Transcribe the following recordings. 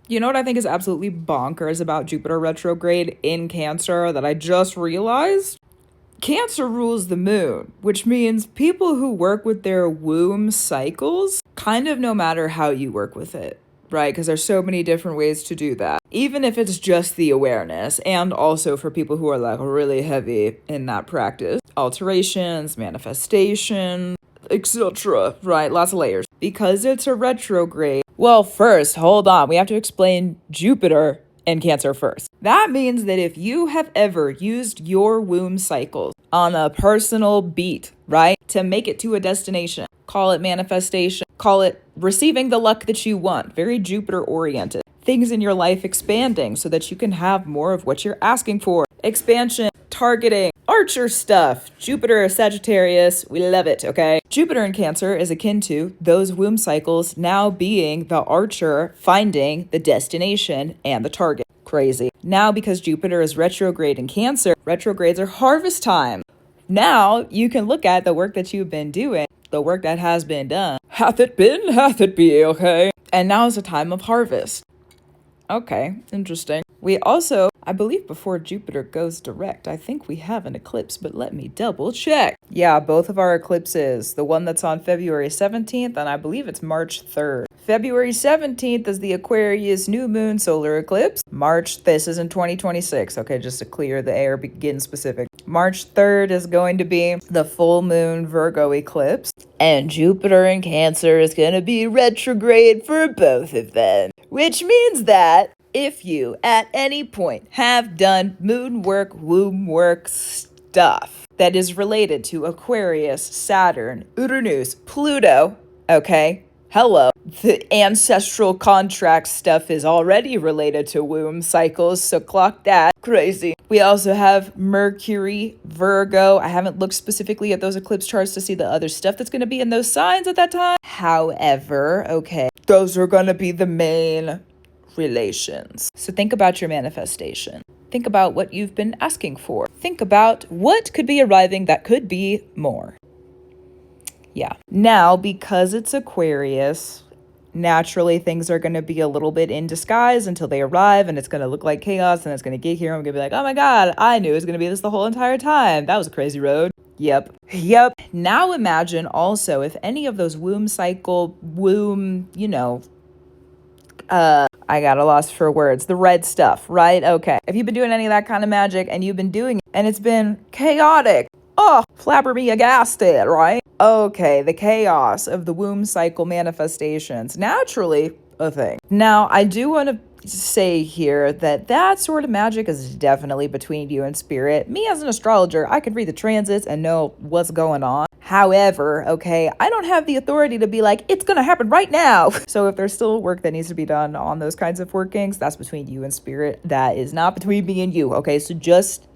You know what I think is absolutely bonkers about Jupiter retrograde in Cancer that I just realized? Cancer rules the moon, which means people who work with their womb cycles, kind of no matter how you work with it, right? Because there's so many different ways to do that. Even if it's just the awareness, and also for people who are like really heavy in that practice, alterations, manifestation, etc., right? Lots of layers. Because it's a retrograde. Well, first, hold on. We have to explain Jupiter and Cancer first. That means that if you have ever used your womb cycles on a personal beat, right, to make it to a destination, call it manifestation, call it receiving the luck that you want, very Jupiter oriented, things in your life expanding so that you can have more of what you're asking for, expansion, targeting, Archer stuff. Jupiter, Sagittarius, we love it, okay? Jupiter in Cancer is akin to those womb cycles now being the Archer finding the destination and the target. Crazy. Now, because Jupiter is retrograde in Cancer, retrogrades are harvest time. Now, you can look at the work that you've been doing, the work that has been done. Hath it been, hath it be, okay? And now is a time of harvest. Okay, interesting. We also, I believe before Jupiter goes direct, I think we have an eclipse, but let me double check. Yeah, both of our eclipses. The one that's on February 17th, and I believe it's March 3rd. February 17th is the Aquarius new moon solar eclipse. This is in 2026. Okay, just to clear the air, begin specific. March 3rd is going to be the full moon Virgo eclipse. And Jupiter in Cancer is going to be retrograde for both of them. Which means that if you at any point have done moon work, womb work stuff that is related to Aquarius, Saturn, Uranus, Pluto, okay, hello, the ancestral contract stuff is already related to womb cycles, so clock that. Crazy. We also have Mercury, Virgo. I haven't looked specifically at those eclipse charts to see the other stuff that's going to be in those signs at that time. However, okay, those are going to be the main relations. So think about your manifestation. Think about what you've been asking for. Think about what could be arriving that could be more. Yeah. Now, because it's Aquarius, naturally things are going to be a little bit in disguise until they arrive, and it's going to look like chaos, and it's going to get here, and I'm going to be like, oh my God, I knew it was going to be this the whole entire time. That was a crazy road. Yep. Now imagine also if any of those womb cycle, I got a loss for words. The red stuff, right? Okay. If you've been doing any of that kind of magic and you've been doing it and it's been chaotic, flabbergasted, right? Okay, the chaos of the womb cycle manifestations, naturally a thing. Now, I do want to say here that sort of magic is definitely between you and spirit. Me as an astrologer, I can read the transits and know what's going on. However, okay, I don't have the authority to be like, it's going to happen right now. So if there's still work that needs to be done on those kinds of workings, that's between you and spirit. That is not between me and you. Okay, so just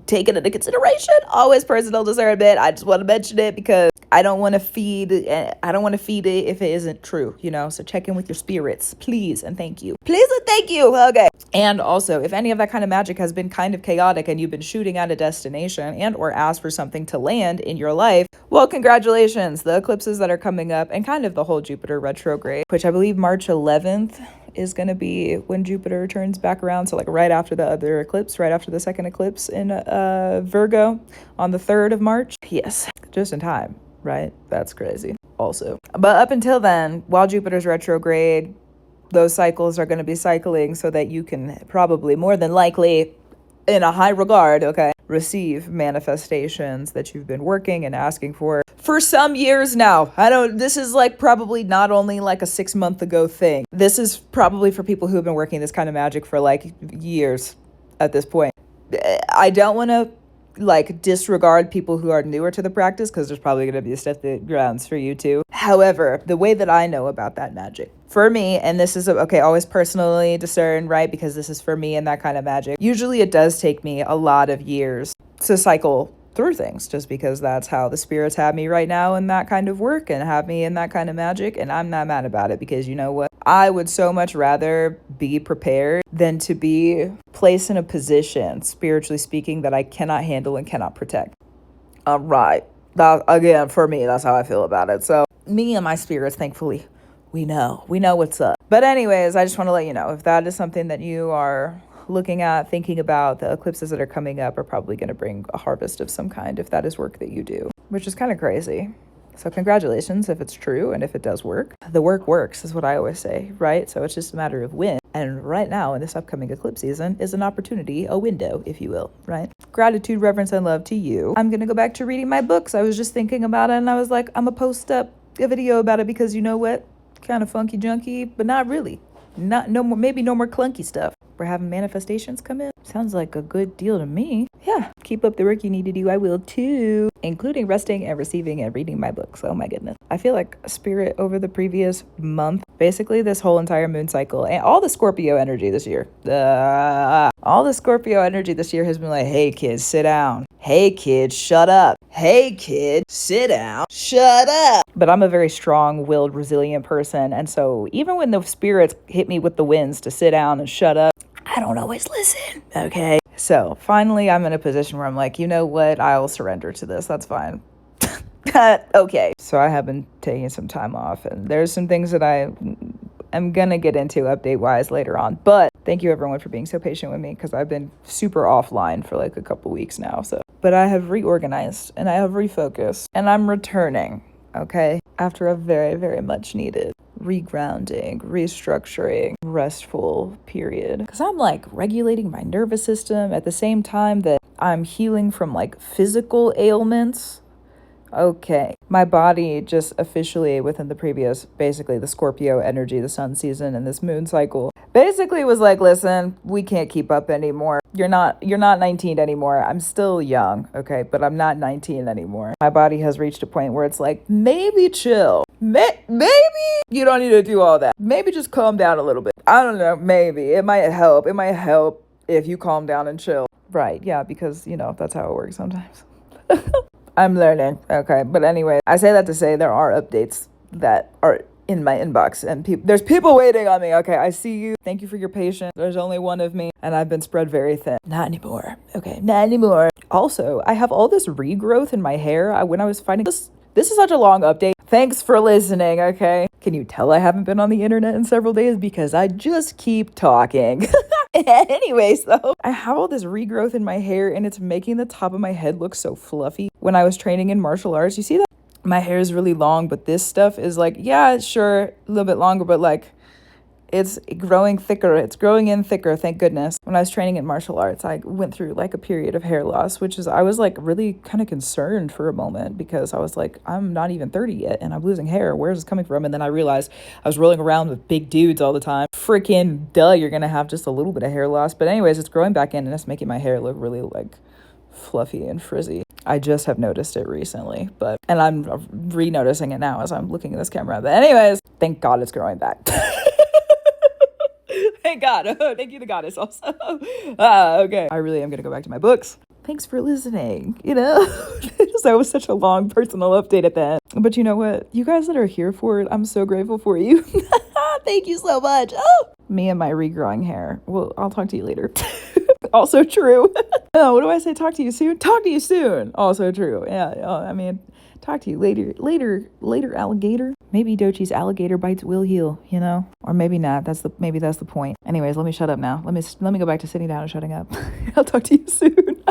take it into consideration. Always personal discernment. I just want to mention it because I don't want to feed it if it isn't true, so check in with your spirits, please and thank you. Okay. And also, if any of that kind of magic has been kind of chaotic and you've been shooting at a destination and or asked for something to land in your life, well, congratulations. The eclipses that are coming up and kind of the whole Jupiter retrograde, which I believe March 11th is going to be when Jupiter turns back around. So like right after the other eclipse, right after the second eclipse in Virgo on the 3rd of March. Yes, just in time, right? That's crazy also. But up until then, while Jupiter's retrograde, those cycles are going to be cycling so that you can probably more than likely, in a high regard, okay, receive manifestations that you've been working and asking for some years now. This is like probably not only like a 6 month ago thing. This is probably for people who have been working this kind of magic for like years at this point. I don't want to like disregard people who are newer to the practice because there's probably going to be stuff that grounds for you too. However, the way that I know about that magic for me, and this is okay, always personally discern, right? Because this is for me and that kind of magic. Usually it does take me a lot of years to cycle through things just because that's how the spirits have me right now in that kind of work and have me in that kind of magic. And I'm not mad about it because you know what? I would so much rather be prepared than to be placed in a position, spiritually speaking, that I cannot handle and cannot protect. Right. That, again, for me, that's how I feel about it. So me and my spirits, thankfully, we know what's up. But anyways, I just want to let you know, if that is something that you are looking at, thinking about, the eclipses that are coming up are probably going to bring a harvest of some kind if that is work that you do, which is kind of crazy. So congratulations if it's true and if it does work. The work works is what I always say, right? So it's just a matter of when. And right now in this upcoming eclipse season is an opportunity, a window, if you will, right? Gratitude, reverence, and love to you. I'm going to go back to reading my books. I was just thinking about it and I was like, I'm going to post up a video about it because you know what? Kind of funky junky, but not really. No more, maybe no more clunky stuff. We're having manifestations come in. Sounds like a good deal to me. Yeah, keep up the work you need to do. I will too, including resting and receiving and reading my books. Oh my goodness. I feel like spirit over the previous month, basically this whole entire moon cycle and all the Scorpio energy this year. All the Scorpio energy this year has been like, hey kids, sit down. Hey kid, shut up. Hey kid, sit down. Shut up. But I'm a very strong-willed, resilient person. And so even when the spirits hit me with the winds to sit down and shut up, I don't always listen. Okay. So finally I'm in a position where I'm like, you know what? I'll surrender to this. That's fine. Okay. So I have been taking some time off and there's some things that I am going to get into update-wise later on. But thank you everyone for being so patient with me because I've been super offline for like a couple weeks now. But I have reorganized and I have refocused and I'm returning. Okay. After a very, very much needed regrounding, restructuring, restful period. Because I'm like regulating my nervous system at the same time that I'm healing from like physical ailments. Okay. My body just officially within the previous, basically the Scorpio energy, the sun season and this moon cycle, basically was like, listen, we can't keep up anymore. You're not 19 anymore. I'm still young, okay, but I'm not 19 anymore. My body has reached a point where it's like, maybe chill. Maybe you don't need to do all that. Maybe just calm down a little bit. I don't know, maybe. It might help. It might help if you calm down and chill. Right, yeah, because, you know, that's how it works sometimes. I'm learning, okay? But anyway, I say that to say there are updates that are in my inbox and there's people waiting on me, okay? I see you. Thank you for your patience. There's only one of me and I've been spread very thin. Not anymore, okay? Not anymore. Also, I have all this regrowth in my hair. When I was finding this is such a long update. Thanks for listening, okay? Can you tell I haven't been on the internet in several days? Because I just keep talking. Anyways, though, I have all this regrowth in my hair and it's making the top of my head look so fluffy. When I was training in martial arts, you see that? My hair is really long, but this stuff is like, yeah, sure, a little bit longer, but like, it's growing thicker. It's growing in thicker, thank goodness. When I was training in martial arts, I went through like a period of hair loss, I was like really kind of concerned for a moment because I was like, I'm not even 30 yet and I'm losing hair. Where's this coming from? And then I realized I was rolling around with big dudes all the time. Freaking duh, you're going to have just a little bit of hair loss. But anyways, it's growing back in and it's making my hair look really like fluffy and frizzy. I just have noticed it recently, and I'm re-noticing it now as I'm looking at this camera. But anyways, thank God it's growing back. Thank God. Thank you, the goddess, also. Okay. I really am going to go back to my books. Thanks for listening. You know, that was such a long personal update at the end. But you know what? You guys that are here for it, I'm so grateful for you. Thank you so much. Oh, me and my regrowing hair. Well, I'll talk to you later. Also true. Oh, what do I say? Talk to you soon? Talk to you soon. Also true. Yeah. I mean, talk to you later, alligator. Maybe Dochi's alligator bites will heal, you know? Or maybe not. Maybe that's the point. Anyways, let me shut up now. Let me go back to sitting down and shutting up. I'll talk to you soon.